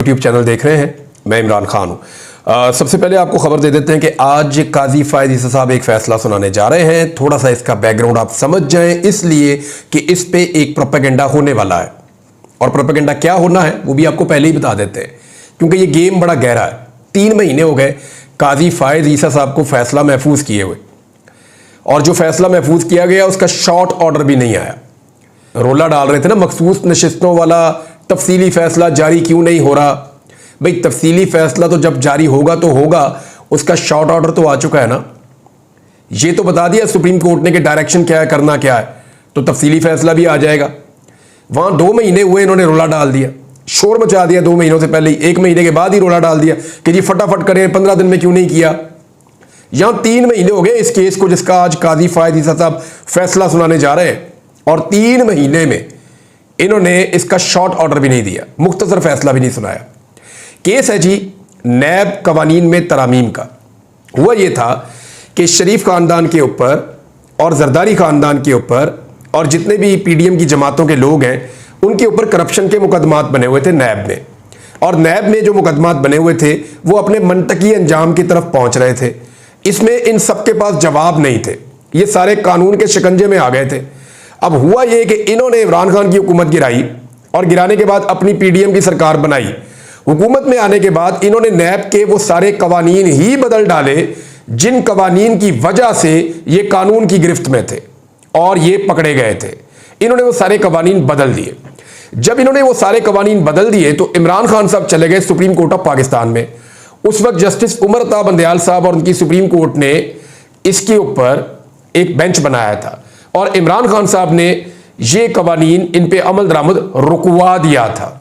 YouTube channel देख रहे हैं, मैं इमरान खान हूँ। सबसे पहले आपको खबर दे देते हैं कि आज काजी फायद ईसा साहब एक फैसला सुनाने जा रहे हैं। थोड़ा सा इसका बैकग्राउंड आप समझ जाएं, इसलिए कि इस पे एक प्रोपेगेंडा होने वाला है और प्रोपेगेंडा क्या होना है वो भी आपको पहले ही बता देते हैं, क्योंकि ये गेम बड़ा गहरा है। 3 महीने हो गए काजी फायद ईसा साहब को फैसला महफूज किए हुए, और जो फैसला महफूज किया गया उसका शॉर्ट ऑर्डर भी नहीं आया। रोला डाल रहे थे ना, मखसूस नशिस्तों वाला तफसीली फैसला जारी क्यों नहीं हो रहा। भाई तफसीली फैसला तो जब जारी होगा तो होगा, उसका शॉर्ट ऑर्डर तो आ चुका है ना। ये तो बता दिया सुप्रीम कोर्ट ने कि डायरेक्शन क्या है, करना क्या है, तो तफसीली फैसला भी आ जाएगा। वहां 2 महीने हुए, इन्होंने रोला डाल दिया, शोर मचा दिया 2 महीनों से पहले ही। 1 महीने के बाद ही रोला डाल दिया कि जी फटाफट करें, 15 दिन में क्यों नहीं किया। यहां 3 महीने हो गए इस केस को, जिसका आज काजी फायद ईसा साहब फैसला सुनाने जा रहे हैं, और 3 महीने में इन्होंने इसका शॉर्ट ऑर्डर भी नहीं दिया, मुख्तसर फैसला भी नहीं सुनाया। केस है जी नैब कवानीन में तरामीम का। हुआ ये था कि शरीफ खानदान के ऊपर और जरदारी खानदान के ऊपर और जितने भी पीडीएम की जमातों के लोग हैं उनके ऊपर करप्शन के मुकदमात बने हुए थे नैब में, और नैब में जो मुकदमात बने हुए थे वो अपने मनतकी अंजाम की तरफ पहुंच रहे थे। इसमें इन सबके पास जवाब नहीं थे, ये सारे कानून के शिकंजे में आ गए थे। अब हुआ ये कि इन्होंने इमरान खान की हुकूमत गिराई, और गिराने के बाद अपनी पीडीएम की सरकार बनाई। हुकूमत में आने के बाद इन्होंने नैब के वो सारे कवानीन ही बदल डाले जिन कवानीन की वजह से ये कानून की गिरफ्त में थे और ये पकड़े गए थे। इन्होंने वो सारे कवानीन बदल दिए। जब इन्होंने वो सारे कवानीन बदल दिए तो इमरान खान साहब चले गए सुप्रीम कोर्ट ऑफ पाकिस्तान में। उस वक्त जस्टिस उमर अता बंदयाल साहब और उनकी सुप्रीम कोर्ट ने इसके ऊपर एक बेंच बनाया था, और इमरान खान साहब ने ये कवानीन इन पे अमल दरामद रुकवा दिया था।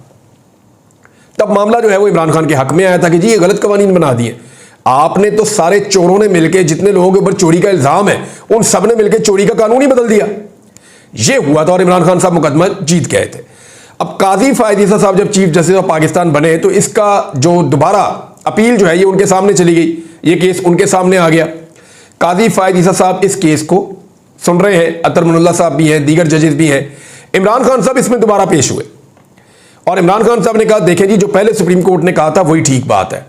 तब मामला जो है वो इमरान खान के हक में आया था कि जी ये गलत कवानीन बना दिए आपने। तो सारे चोरों ने मिलकर, जितने लोगों के ऊपर चोरी का इल्जाम है उन सब ने मिलकर चोरी का कानून ही बदल दिया। ये हुआ था और इमरान खान साहब मुकदमा जीत गए थे। अब काजी फायद ईसा साहब जब चीफ जस्टिस ऑफ पाकिस्तान बने तो इसका जो दोबारा अपील जो है ये उनके सामने चली गई, ये केस उनके सामने आ गया। काजी फायद ईसा साहब इस केस को सुन रहे हैं, अतर मनुल्लाह साहब भी हैं, दीगर जजेस भी हैं। इमरान खान साहब इसमें दोबारा पेश हुए, और इमरान खान साहब ने कहा देखें जी जो पहले सुप्रीम कोर्ट ने कहा था वही ठीक बात है।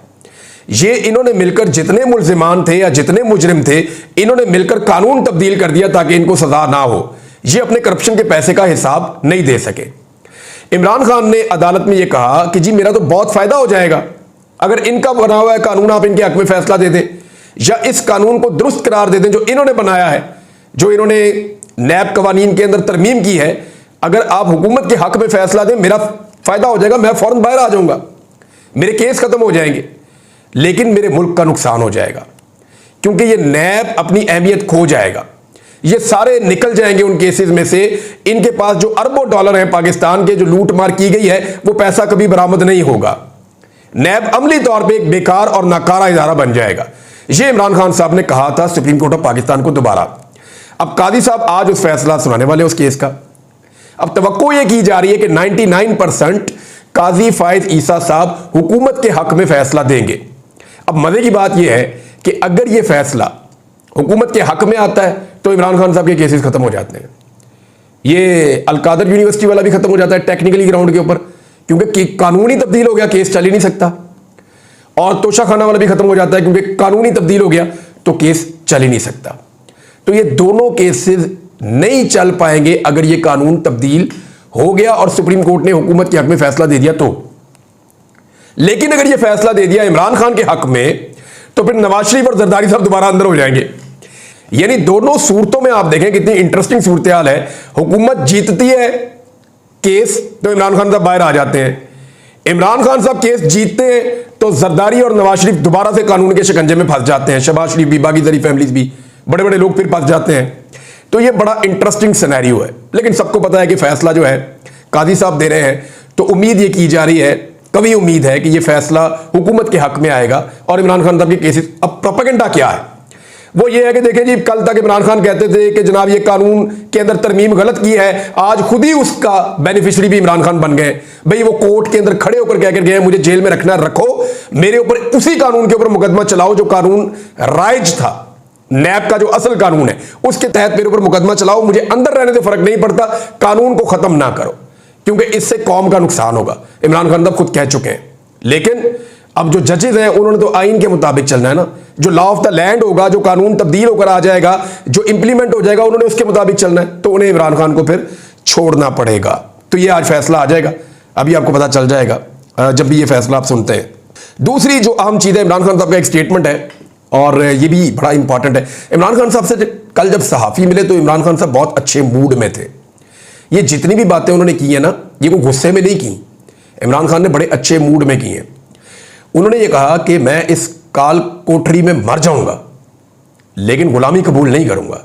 ये इन्होंने मिलकर जितने मुल्जिमान थे या जितने मुजरिम थे, इन्होंने मिलकर कानून तब्दील कर दिया ताकि इनको सजा ना हो, ये अपने करप्शन के पैसे का हिसाब नहीं दे सके। इमरान खान ने अदालत में यह कहा कि जी मेरा तो बहुत फायदा हो जाएगा अगर इनका बना हुआ है कानून आप इनके हक में फैसला दे दें, या इस कानून को दुरुस्त करार दे दें जो इन्होंने बनाया है, जो इन्होंने नैब कवानीन के अंदर तरमीम की है। अगर आप हुकूमत के हक में फैसला दें मेरा फायदा हो जाएगा, मैं फौरन बाहर आ जाऊंगा, मेरे केस खत्म हो जाएंगे, लेकिन मेरे मुल्क का नुकसान हो जाएगा, क्योंकि ये नैब अपनी अहमियत खो जाएगा। ये सारे निकल जाएंगे उन केसेस में से। इनके पास जो अरबों डॉलर हैं पाकिस्तान के, जो लूट मार की गई है, वो पैसा कभी बरामद नहीं होगा। नैब अमली तौर पर एक बेकार और नाकारा इदारा बन जाएगा। ये इमरान खान साहब ने कहा था सुप्रीम कोर्ट ऑफ पाकिस्तान को दोबारा। अब काजी साहब आज उस फैसला सुनाने वाले उस केस का। अब तवक्को यह की जा रही है कि 99% काजी फायद ईसा साहब हुकूमत के हक में फैसला देंगे। अब मजे की बात यह है कि अगर यह फैसला हुकूमत के हक में आता है तो इमरान खान साहब के केसेस खत्म हो जाते हैं। ये अलकादर यूनिवर्सिटी वाला भी खत्म हो जाता है टेक्निकली ग्राउंड के ऊपर, क्योंकि कानून ही तब्दील हो गया, केस चल ही नहीं सकता। और तोशा खाना वाला भी खत्म हो जाता है, क्योंकि कानून ही तब्दील हो गया तो केस चल ही नहीं सकता। तो ये दोनों केसेस नहीं चल पाएंगे अगर ये कानून तब्दील हो गया और सुप्रीम कोर्ट ने हुकूमत के हक में फैसला दे दिया तो। लेकिन अगर ये फैसला दे दिया इमरान खान के हक में तो फिर नवाज शरीफ और जरदारी साहब दोबारा अंदर हो जाएंगे। यानी दोनों सूरतों में आप देखें कितनी इंटरेस्टिंग सूरत हाल है। हुकूमत जीतती है केस तो इमरान खान साहब बाहर आ जाते हैं, इमरान खान साहब केस जीतते हैं तो जरदारी और नवाज शरीफ दोबारा से कानून के शिकंजे में फंस जाते हैं। शहबाज शरीफ भी, बाकी सारी फैमिलीज भी, बड़े बड़े लोग फिर फंस जाते हैं। तो ये बड़ा इंटरेस्टिंग सिनेरियो है। लेकिन सबको पता है कि फैसला जो है काजी साहब दे रहे हैं, तो उम्मीद ये की जा रही है, कभी उम्मीद है कि ये फैसला हुकूमत के हक में आएगा और इमरान खान साहब के केसेस। अब प्रोपेगेंडा क्या है वो ये है कि देखें जी, कल तक इमरान खान कहते थे कि जनाब ये कानून के अंदर तरमीम गलत की है, आज खुद ही उसका बेनिफिशियरी भी इमरान खान बन गए। भाई वो कोर्ट के अंदर खड़े होकर कहकर गए मुझे जेल में रखना, रखो, मेरे ऊपर उसी कानून के ऊपर मुकदमा चलाओ जो कानून राइज था, नैब का जो असल कानून है उसके तहत मेरे ऊपर मुकदमा चलाओ, मुझे अंदर रहने से फर्क नहीं पड़ता, कानून को खत्म ना करो, क्योंकि इससे कौम का नुकसान होगा। इमरान खान साहब खुद कह चुके हैं लेकिन अब जो जजेस हैं उन्होंने तो आइन के मुताबिक चलना है ना। जो लॉ ऑफ द लैंड होगा, जो कानून तब्दील होकर आ जाएगा, जो इंप्लीमेंट हो जाएगा, उन्होंने उसके मुताबिक चलना है, तो उन्हें इमरान खान को फिर छोड़ना पड़ेगा। तो ये आज फैसला आ जाएगा, अभी आपको पता चल जाएगा जब भी ये फैसला आप सुनते हैं। दूसरी जो अहम चीज़ है, इमरान खान साहब का एक स्टेटमेंट है और ये भी बड़ा इंपॉर्टेंट है। इमरान खान साहब से कल जब सहाफ़ी मिले तो इमरान खान साहब बहुत अच्छे मूड में थे। ये जितनी भी बातें उन्होंने की है ना, ये कोई गुस्से में नहीं की, इमरान खान ने बड़े अच्छे मूड में की हैं। उन्होंने ये कहा कि मैं इस काल कोठरी में मर जाऊंगा लेकिन गुलामी कबूल नहीं करूंगा।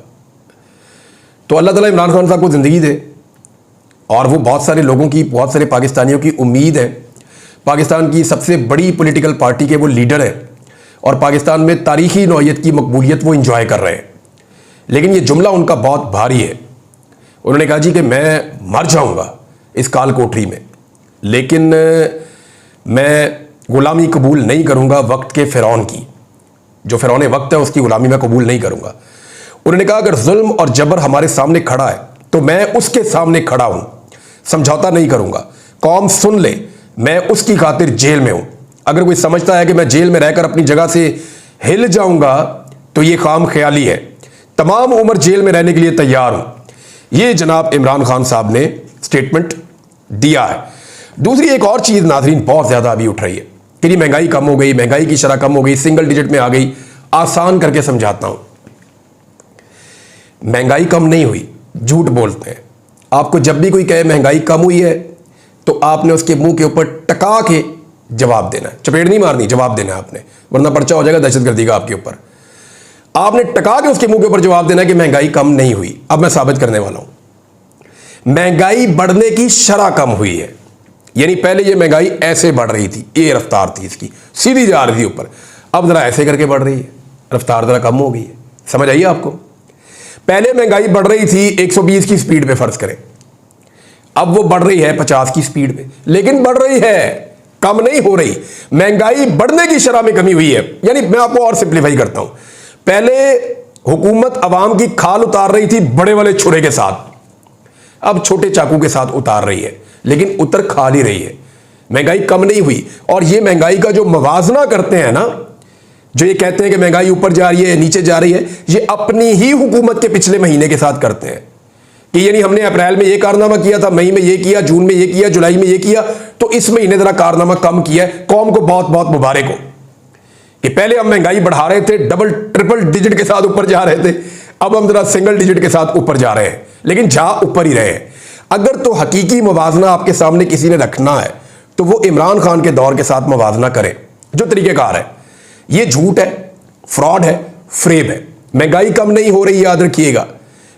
तो अल्लाह ताला इमरान खान साहब को ज़िंदगी दे, और वो बहुत सारे लोगों की, बहुत सारे पाकिस्तानियों की उम्मीद है। पाकिस्तान की सबसे बड़ी पॉलिटिकल पार्टी के वो लीडर हैं और पाकिस्तान में तारीखी नौइयत की मकबूलियत वो इंजॉय कर रहे हैं। लेकिन ये जुमला उनका बहुत भारी है। उन्होंने कहा जी कि मैं मर जाऊंगा इस काल कोठरी में लेकिन मैं गुलामी कबूल नहीं करूंगा वक्त के फ़िरौन की, जो फ़िरौन वक्त है उसकी गुलामी मैं कबूल नहीं करूंगा। उन्होंने कहा अगर जुल्म और जबर हमारे सामने खड़ा है तो मैं उसके सामने खड़ा हूं, समझौता नहीं करूंगा। कौम सुन ले, मैं उसकी खातिर जेल में हूं। अगर कोई समझता है कि मैं जेल में रहकर अपनी जगह से हिल जाऊंगा तो ये खाम ख्याली है। तमाम उम्र जेल में रहने के लिए तैयार हूं। ये जनाब इमरान खान साहब ने स्टेटमेंट दिया है। दूसरी एक और चीज़ नाज़रीन बहुत ज़्यादा अभी उठ रही है कि महंगाई कम हो गई, महंगाई की शरह कम हो गई, सिंगल डिजिट में आ गई। आसान करके समझाता हूं, महंगाई कम नहीं हुई, झूठ बोलते हैं। आपको जब भी कोई कहे महंगाई कम हुई है तो आपने उसके मुंह के ऊपर टका के जवाब देना है, चपेट नहीं मारनी, जवाब देना है आपने, वरना पर्चा हो जाएगा दहशतगर्दी का आपके ऊपर। आपने टका के उसके मुंह के ऊपर जवाब देना है कि महंगाई कम नहीं हुई। अब मैं साबित करने वाला हूं, महंगाई बढ़ने की शरह कम हुई है। यानी पहले ये महंगाई ऐसे बढ़ रही थी, ये रफ्तार थी इसकी, सीधी जा रही थी ऊपर, अब जरा ऐसे करके बढ़ रही है, रफ्तार जरा कम हो गई है। समझ आइए आपको? पहले महंगाई बढ़ रही थी 120 की स्पीड पे फर्ज करें, अब वो बढ़ रही है 50 की स्पीड पे, लेकिन बढ़ रही है, कम नहीं हो रही। महंगाई बढ़ने की शरह में कमी हुई है। यानी मैं आपको और सिंप्लीफाई करता हूं, पहले हुकूमत अवाम की खाल उतार रही थी बड़े वाले छुरे के साथ, अब छोटे चाकू के साथ उतार रही है, लेकिन उतर खा ही रही है। महंगाई कम नहीं हुई। और ये महंगाई का जो मवाजना करते हैं ना, जो ये कहते हैं कि महंगाई ऊपर जा रही है नीचे जा रही है, ये अपनी ही हुकूमत के पिछले महीने के साथ करते हैं कि यानी हमने अप्रैल में ये कारनामा किया था, मई में ये किया, जून में ये किया, जुलाई में ये किया, तो इस महीने जरा कारनामा कम किया है। कौम को बहुत बहुत मुबारक हो कि पहले हम महंगाई बढ़ा रहे थे, डबल ट्रिपल डिजिट के साथ ऊपर जा रहे थे, अब हम जरा सिंगल डिजिट के साथ ऊपर जा रहे हैं, लेकिन जा ऊपर ही रहे हैं। अगर तो हकीकी मुवाजना आपके सामने किसी ने रखना है तो वो इमरान खान के दौर के साथ मुवाजना करे, जो तरीकेकार है। ये झूठ है, फ्रॉड है, फ्रेब है। महंगाई कम नहीं हो रही, याद रखिएगा,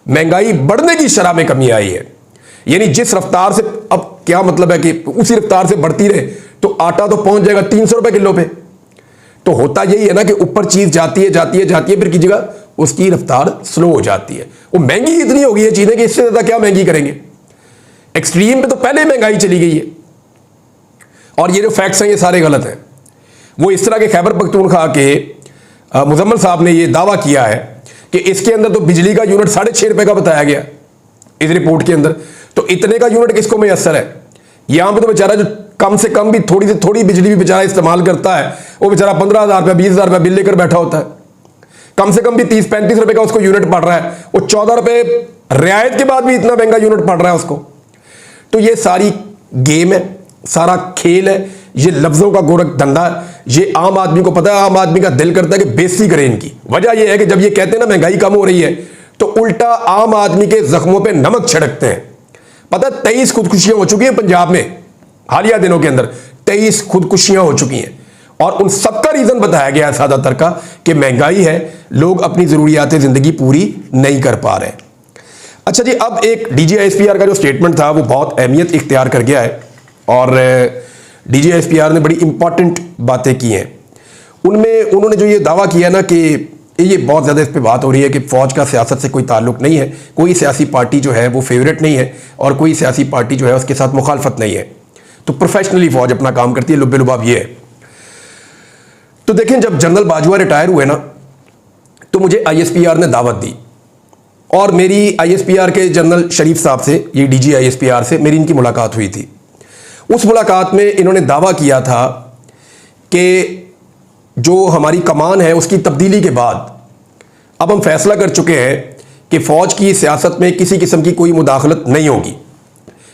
महंगाई बढ़ने की शरह में कमी आई है। यानी जिस रफ्तार से, अब क्या मतलब है कि उसी रफ्तार से बढ़ती रहे तो आटा तो पहुंच जाएगा 300 रुपए किलो पे। तो होता यही है ना कि ऊपर चीज जाती है जाती है जाती है, फिर की जगह उसकी रफ्तार स्लो हो जाती है। वो महंगी इतनी हो गई है चीजें कि इससे ज्यादा क्या महंगी करेंगे। एक्सट्रीम पे तो पहले महंगाई चली गई है। और ये जो फैक्ट्स हैं ये सारे गलत हैं। वो इस तरह के खैबर पख्तूनख्वा के मुजम्मल साहब ने ये दावा किया है कि इसके अंदर तो बिजली का यूनिट 6.5 रुपए का बताया गया इस रिपोर्ट के अंदर। तो इतने का यूनिट किसको मैसर है? यहां पे तो बेचारा जो कम से कम भी थोड़ी से थोड़ी बिजली भी बेचारा इस्तेमाल करता है, वो बेचारा 15,000 रुपया 20,000 रुपया बिल लेकर बैठा होता है। कम से कम भी 30-35 रुपए का उसको यूनिट पड़ रहा है, वो 14 रुपए रियायत के बाद भी इतना महंगा यूनिट पड़ रहा है उसको। तो ये सारी गेम है, सारा खेल है, ये लफ्जों का गोरख धंधा है। ये आम आदमी को पता है, आम आदमी का दिल करता है कि बेइज्जती करें इनकी। वजह यह है कि जब ये कहते हैं ना महंगाई कम हो रही है तो उल्टा आम आदमी के जख्मों पे नमक छिड़कते हैं। पता है 23 खुदकुशियां हो चुकी हैं पंजाब में हालिया दिनों के अंदर, 23 खुदकुशियां हो चुकी हैं और उन सबका रीजन बताया गया है ज्यादातर का कि महंगाई है, लोग अपनी जरूरियात जिंदगी पूरी नहीं कर पा रहे। अच्छा जी, अब एक DGISPR का जो स्टेटमेंट था वो बहुत अहमियत इख्तियार कर गया है और DGISPR ने बड़ी इंपॉर्टेंट बातें की हैं। उनमें उन्होंने जो ये दावा किया ना कि ये बहुत ज़्यादा इस पर बात हो रही है कि फ़ौज का सियासत से कोई ताल्लुक नहीं है, कोई सियासी पार्टी जो है वो फेवरेट नहीं है और कोई सियासी पार्टी जो है उसके साथ मुखालफत नहीं है, तो प्रोफेशनली फ़ौज अपना काम करती है, लुब्बे लुबाब ये है। तो देखें, जब जनरल बाजवा रिटायर हुए ना तो मुझे ISPR ने दावत दी और मेरी ISPR के जनरल शरीफ साहब से, ये DGISPR से मेरी इनकी मुलाकात हुई थी। उस मुलाकात में इन्होंने दावा किया था कि जो हमारी कमान है उसकी तब्दीली के बाद अब हम फैसला कर चुके हैं कि फ़ौज की सियासत में किसी किस्म की कोई मुदाखलत नहीं होगी,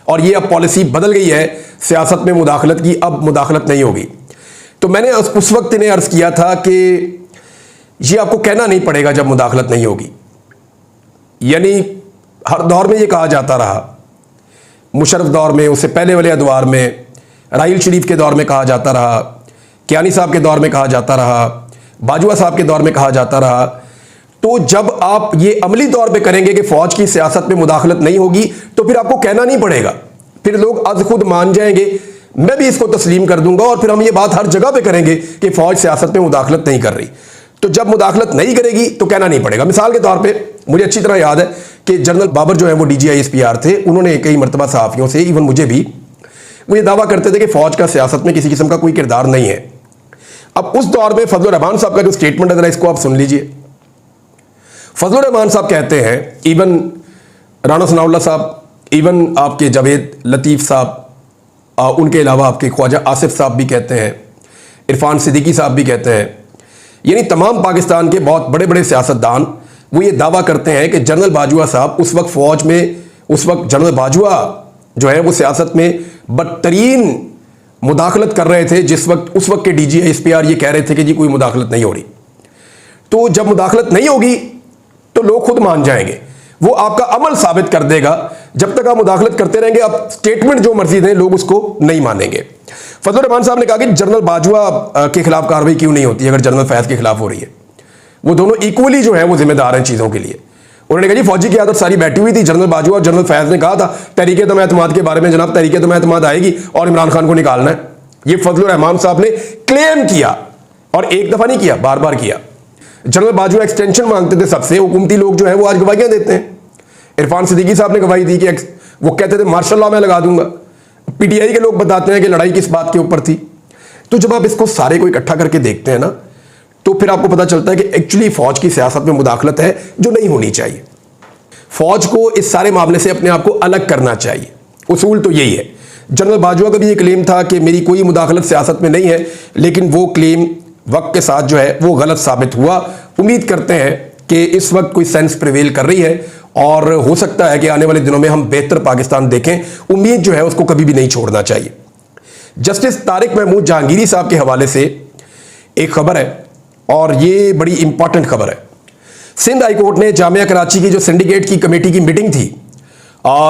और ये अब पॉलिसी बदल गई है, सियासत में मुदाखलत की अब मुदाखलत नहीं होगी। तो मैंने उस वक्त इन्हें अर्ज़ किया था कि ये आपको कहना नहीं पड़ेगा जब मुदाखलत नहीं होगी। यानी हर दौर में ये कहा जाता रहा, मुशर्रफ दौर में, उससे पहले वाले अदवार में, राहील शरीफ के दौर में कहा जाता रहा, कियानी साहब के दौर में कहा जाता रहा, बाजवा साहब के दौर में कहा जाता रहा। तो जब आप ये अमली तौर पे करेंगे कि फ़ौज की सियासत में मुदाखलत नहीं होगी, तो फिर आपको कहना नहीं पड़ेगा, फिर लोग अज खुद मान जाएंगे, मैं भी इसको तस्लीम कर दूंगा, और फिर हम ये बात हर जगह पे करेंगे कि फ़ौज सियासत में मुदाखलत नहीं कर रही। तो जब मुदाखलत नहीं करेगी तो कहना नहीं पड़ेगा। मिसाल के तौर पे मुझे अच्छी तरह याद है कि जनरल बाबर जो है वो DGISPR थे, उन्होंने कई मरतबा सहाफ़ियों से, इवन मुझे भी, वो ये दावा करते थे कि फ़ौज का सियासत में किसी किस्म का कोई किरदार नहीं है। अब उस दौर में फजलुर रहमान साहब का जो स्टेटमेंट है, ज़रा इसको आप सुन लीजिए। फजलुर रहमान साहब कहते हैं, इवन राना सनाउल्लाह साहब, इवन आपके जावेद लतीफ़ साहब, उनके अलावा आपके ख्वाजा आसिफ साहब भी कहते हैं, इरफान सिद्दीकी साहब भी कहते हैं, यानी तमाम पाकिस्तान के बहुत बड़े बड़े सियासतदान वो ये दावा करते हैं कि जनरल बाजवा साहब उस वक्त फ़ौज में, उस वक्त जनरल बाजवा जो है वो सियासत में बदतरीन मुदाखलत कर रहे थे, जिस वक्त उस वक्त के DGISPR ये कह रहे थे कि जी कोई मुदाखलत नहीं हो रही। तो जब मुदाखलत नहीं होगी तो लोग खुद मान जाएंगे, वो आपका अमल साबित कर देगा। जब तक आप मुदाखलत करते रहेंगे, आप स्टेटमेंट जो मर्जी दें, लोग उसको नहीं मानेंगे। फजलुर रहमान साहब ने कहा कि जनरल बाजवा के खिलाफ कार्रवाई क्यों नहीं होती अगर जनरल फैज़ के खिलाफ हो रही है। वो दोनों इक्वली जो है वो जिम्मेदार हैं चीज़ों के लिए। उन्होंने कहा जी फौजी की आदत सारी बैठी हुई थी, जनरल बाजवा और जनरल फैज़ ने कहा था तहरीक-ए-एतमाद के बारे में, जनाब तहरीक-ए-एतमाद आएगी और इमरान खान को निकालना है। ये फजलुर रहमान साहब ने क्लेम किया, और एक दफ़ा नहीं किया, बार बार किया। जनरल बाजवा एक्सटेंशन मांगते थे सबसे, हुकूमती लोग जो है वो आज गवाहियाँ देते हैं। इरफान सिद्दीकी साहब ने गवाही दी कि वो कहते थे मार्शल लॉ मैं लगा दूंगा। PTI के लोग बताते हैं कि लड़ाई किस बात के ऊपर थी। तो जब आप इसको सारे को इकट्ठा करके देखते हैं ना, तो फिर आपको पता चलता है कि एक्चुअली फ़ौज की सियासत में मुदाखलत है जो नहीं होनी चाहिए। फ़ौज को इस सारे मामले से अपने आप को अलग करना चाहिए, उसूल तो यही है। जनरल बाजवा का भी ये क्लेम था कि मेरी कोई मुदाखलत सियासत में नहीं है, लेकिन वो क्लेम वक्त के साथ जो है वो गलत साबित हुआ। उम्मीद करते हैं कि इस वक्त कोई सेंस प्रिवेल कर रही है, और हो सकता है कि आने वाले दिनों में हम बेहतर पाकिस्तान देखें। उम्मीद जो है उसको कभी भी नहीं छोड़ना चाहिए। जस्टिस तारिक महमूद जहांगीरी साहब के हवाले से एक खबर है, और ये बड़ी इंपॉर्टेंट खबर है। सिंध हाई कोर्ट ने जामिया कराची की जो सिंडिकेट की कमेटी की मीटिंग थी,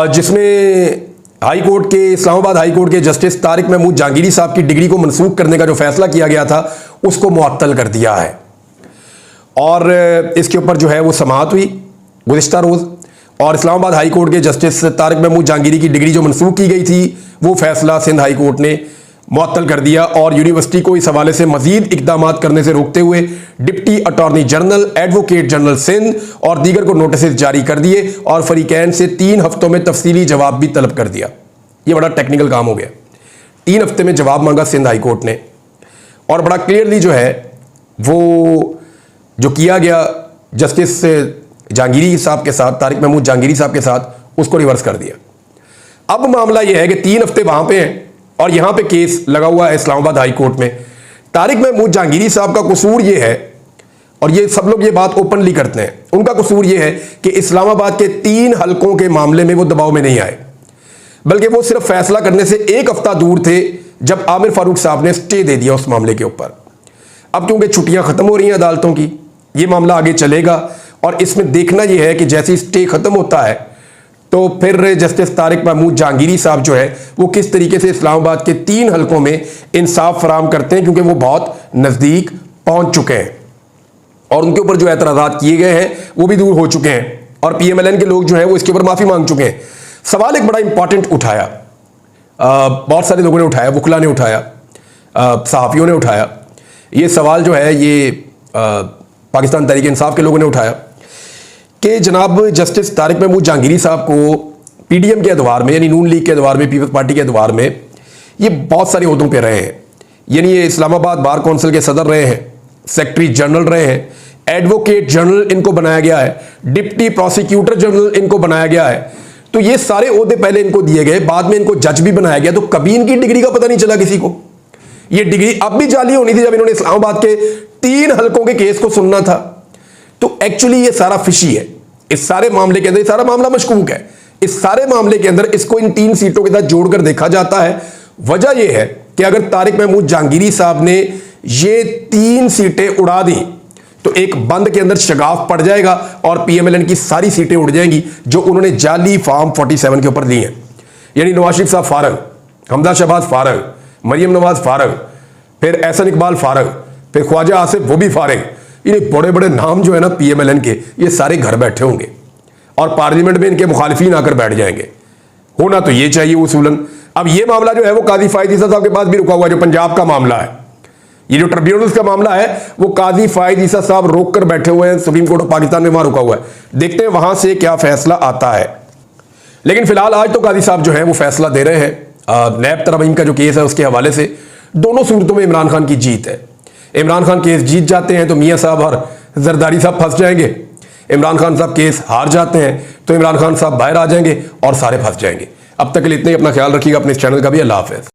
जिसमें हाई कोर्ट के, इस्लामाबाद हाई कोर्ट के जस्टिस तारिक महमूद जहांगीरी साहब की डिग्री को मनसूख करने का जो फैसला किया गया था, उसको मुअत्तल कर दिया है। और इसके ऊपर जो है वो समाअत हुई गुज़िश्ता रोज़, और इस्लामाबाद हाई कोर्ट के जस्टिस तारिक महमूद जहांगीरी की डिग्री जो मनसूख की गई थी, वो फैसला सिंध हाई कोर्ट ने मुअत्तल कर दिया, और यूनिवर्सिटी को इस हवाले से मजीद इकदाम करने से रोकते हुए deputy attorney general, advocate general Sindh और दीगर को नोटिस जारी कर दिए, और फरीकैन से 3 हफ्तों में तफसीली जवाब भी तलब कर दिया। ये बड़ा टेक्निकल काम हो गया। 3 हफ्ते में जवाब मांगा सिंध हाई कोर्ट ने, और बड़ा क्लियरली जो है वो जो किया गया जस्टिस जहांगीरी साहब के साथ, तारिक महमूद जहांगीरी साहब के साथ, उसको रिवर्स कर दिया। अब मामला यह है कि 3 हफ्ते वहां पे हैं और यहां पे केस लगा हुआ है इस्लामाबाद हाई कोर्ट में। तारिक महमूद जहांगीरी साहब का कसूर यह है, और ये सब लोग ये बात ओपनली करते हैं, उनका कसूर यह है कि इस्लामाबाद के 3 हलकों के मामले में वो दबाव में नहीं आए, बल्कि वो सिर्फ फैसला करने से 1 हफ्ता दूर थे जब आमिर फारूक साहब ने स्टे दे दिया उस मामले के ऊपर। अब क्योंकि छुट्टियां खत्म हो रही हैं अदालतों की, ये मामला आगे चलेगा, और इसमें देखना यह है कि जैसे ही स्टे खत्म होता है तो फिर जस्टिस तारिक महमूद जहांगीरी साहब जो है वो किस तरीके से इस्लामाबाद के 3 हलकों में इंसाफ फराम करते हैं, क्योंकि वो बहुत नज़दीक पहुंच चुके हैं और उनके ऊपर जो एतराज़ात किए गए हैं वो भी दूर हो चुके हैं, और PMLN के लोग जो हैं वो इसके ऊपर माफ़ी मांग चुके हैं। सवाल एक बड़ा इंपॉर्टेंट उठाया, बहुत सारे लोगों ने उठाया, वकला ने उठाया, सहाफ़ियों ने उठाया। ये सवाल जो है ये पाकिस्तान तहरीक इंसाफ के लोगों ने उठाया कि जनाब जस्टिस तारिक महमूद जहांगीरी साहब को PDM के अदवार में, यानी नून लीग के अदवार में, पीपल्स पार्टी के अदवार में ये बहुत सारे ओहदों पे रहे हैं। यानी ये इस्लामाबाद बार कौंसिल के सदर रहे हैं, सेक्रेटरी जनरल रहे हैं, एडवोकेट जनरल इनको बनाया गया है, डिप्टी प्रोसिक्यूटर जनरल इनको बनाया गया है। तो ये सारे ओहदे पहले इनको दिए गए, बाद में इनको जज भी बनाया गया। तो कभी इनकी डिग्री का पता नहीं चला किसी को। ये डिग्री अब भी जाली होनी थी जब इन्होंने इस्लामाबाद के 3 हलकों के केस को सुनना था। तो एक्चुअली ये सारा फिशी है। इस सारे मामले के अंदर, ये सारा मामला मशकूक है। इस सारे मामले के अंदर इसको इन 3 सीटों के साथ जोड़कर देखा जाता है। वजह यह है कि अगर तारिक महमूद जहांगीरी साहब ने ये 3 सीटें उड़ा दी तो एक बंद के अंदर शगाफ पड़ जाएगा और पीएमएलएन की सारी सीटें उड़ जाएंगी जो उन्होंने जाली फॉर्म 47 के ऊपर ली हैं। यानी नवाज शरीफ साहब फारग, हमदा शहबाज फारग, मरियम नवाज फारग, फिर एहसन इकबाल फारग, फिर ख्वाजा आसिफ वो भी फारग। ये बड़े बड़े नाम जो है ना पीएमएलएन के, ये सारे घर बैठे होंगे और पार्लियामेंट में इनके मुखालिफिन आकर बैठ जाएंगे। होना तो ये चाहिए उसूलन। अब ये मामला जो है वो काजी फायद ईसा साहब के पास भी रुका हुआ है, जो पंजाब का मामला है। ये जो ट्रिब्यूनल्स का मामला है वो काजी फायद ईसा साहब रोक कर बैठे हुए हैं, सुप्रीम कोर्ट ऑफ पाकिस्तान में वहां रुका हुआ है। देखते हैं वहां से क्या फैसला आता है। लेकिन फिलहाल आज तो काजी साहब जो है वो फैसला दे रहे हैं। नैब तरमीम का जो केस है उसके हवाले से दोनों सूरतों में इमरान खान की जीत है। इमरान खान केस जीत जाते हैं तो मियां साहब और जरदारी साहब फंस जाएंगे। इमरान खान साहब केस हार जाते हैं तो इमरान खान साहब बाहर आ जाएंगे और सारे फंस जाएंगे। अब तक के लिए इतने ही। अपना ख्याल रखिएगा, अपने इस चैनल का भी। अल्लाह हाफिज़।